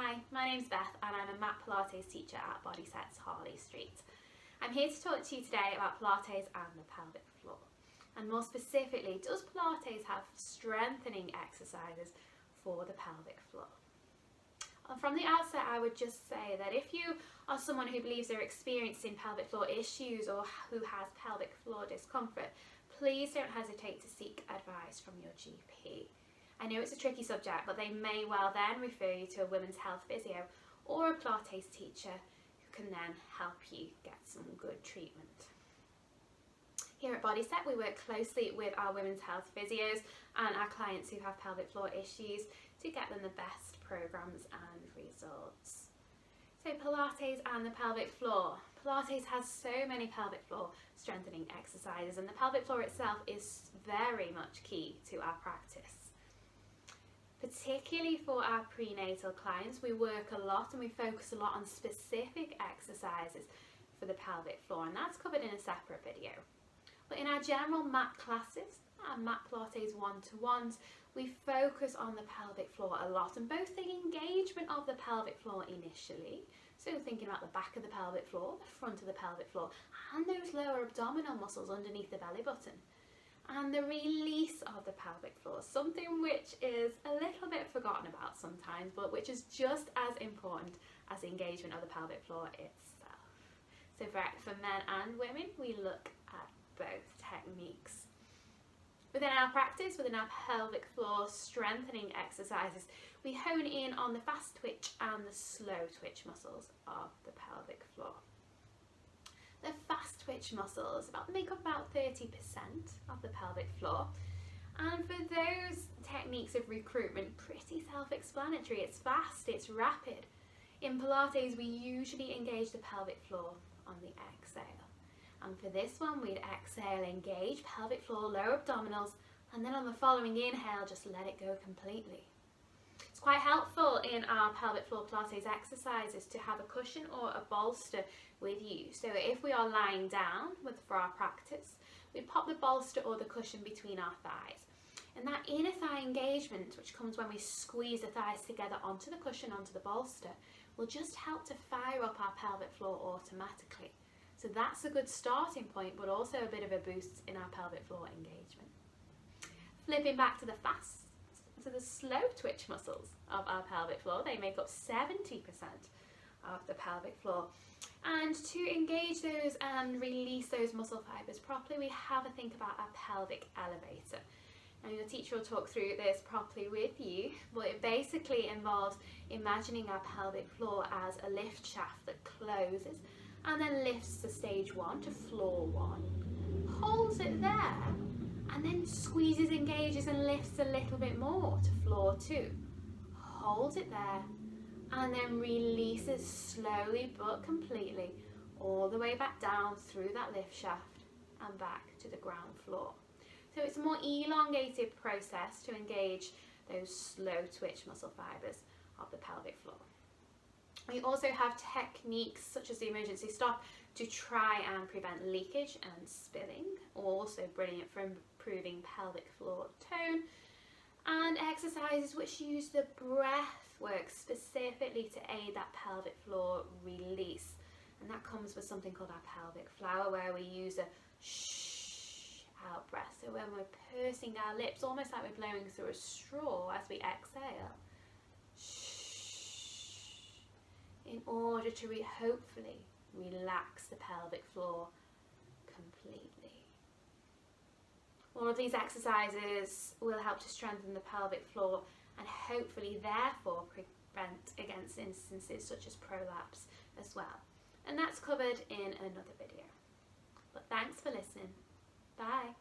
Hi, my name's Beth and I'm a Mat Pilates teacher at Bodyset's Harley Street. I'm here to talk to you today about Pilates and the pelvic floor. And more specifically, does Pilates have strengthening exercises for the pelvic floor? And from the outset, I would just say that if you are someone who believes they're experiencing pelvic floor issues or who has pelvic floor discomfort, please don't hesitate to seek advice from your GP. I know it's a tricky subject, but they may well then refer you to a women's health physio or a Pilates teacher who can then help you get some good treatment. Here at Bodyset, we work closely with our women's health physios and our clients who have pelvic floor issues to get them the best programs and results. So Pilates and the pelvic floor. Pilates has so many pelvic floor strengthening exercises, and the pelvic floor itself is very much key to our practice. Particularly for our prenatal clients, we work a lot and we focus a lot on specific exercises for the pelvic floor, and that's covered in a separate video. But in our general mat classes, our Mat Pilates one-to-ones, we focus on the pelvic floor a lot, and both the engagement of the pelvic floor initially, so thinking about the back of the pelvic floor, the front of the pelvic floor, and those lower abdominal muscles underneath the belly button, and the release of the pelvic floor, something which is a little bit forgotten about sometimes, but which is just as important as the engagement of the pelvic floor itself. So for men and women, we look at both techniques. Within our practice, within our pelvic floor strengthening exercises, we hone in on the fast twitch and the slow twitch muscles of the pelvic floor. The fast twitch muscles make up about 30% of the pelvic floor, and for those techniques of recruitment, pretty self-explanatory. It's fast, it's rapid. In Pilates, we usually engage the pelvic floor on the exhale, and for this one we'd exhale, engage pelvic floor, lower abdominals, and then on the following inhale just let it go completely. It's quite helpful in our pelvic floor Pilates exercises to have a cushion or a bolster with you. So if we are lying down for our practice, we pop the bolster or the cushion between our thighs. And that inner thigh engagement, which comes when we squeeze the thighs together onto the cushion, onto the bolster, will just help to fire up our pelvic floor automatically. So that's a good starting point, but also a bit of a boost in our pelvic floor engagement. Flipping back to the slow twitch muscles of our pelvic floor, they make up 70% of the pelvic floor. And to engage those and release those muscle fibers properly, we have a think about our pelvic elevator. Now your teacher will talk through this properly with you, but it basically involves imagining our pelvic floor as a lift shaft that closes and then lifts to stage 1 to floor 1, holds it there, and then squeezes, engages and lifts a little bit more to floor 2, holds it there, and then releases slowly but completely all the way back down through that lift shaft and back to the ground floor. So it's a more elongated process to engage those slow twitch muscle fibers of the pelvic floor. We also have techniques such as the emergency stop to try and prevent leakage and spilling, also brilliant for improving pelvic floor tone, and exercises which use the breath work specifically to aid that pelvic floor release, and that comes with something called our pelvic flower, where we use a shh out breath. So when we're pursing our lips, almost like we're blowing through a straw as we exhale, in order to hopefully relax the pelvic floor completely. All of these exercises will help to strengthen the pelvic floor and hopefully therefore prevent against instances such as prolapse as well. And that's covered in another video. But thanks for listening. Bye.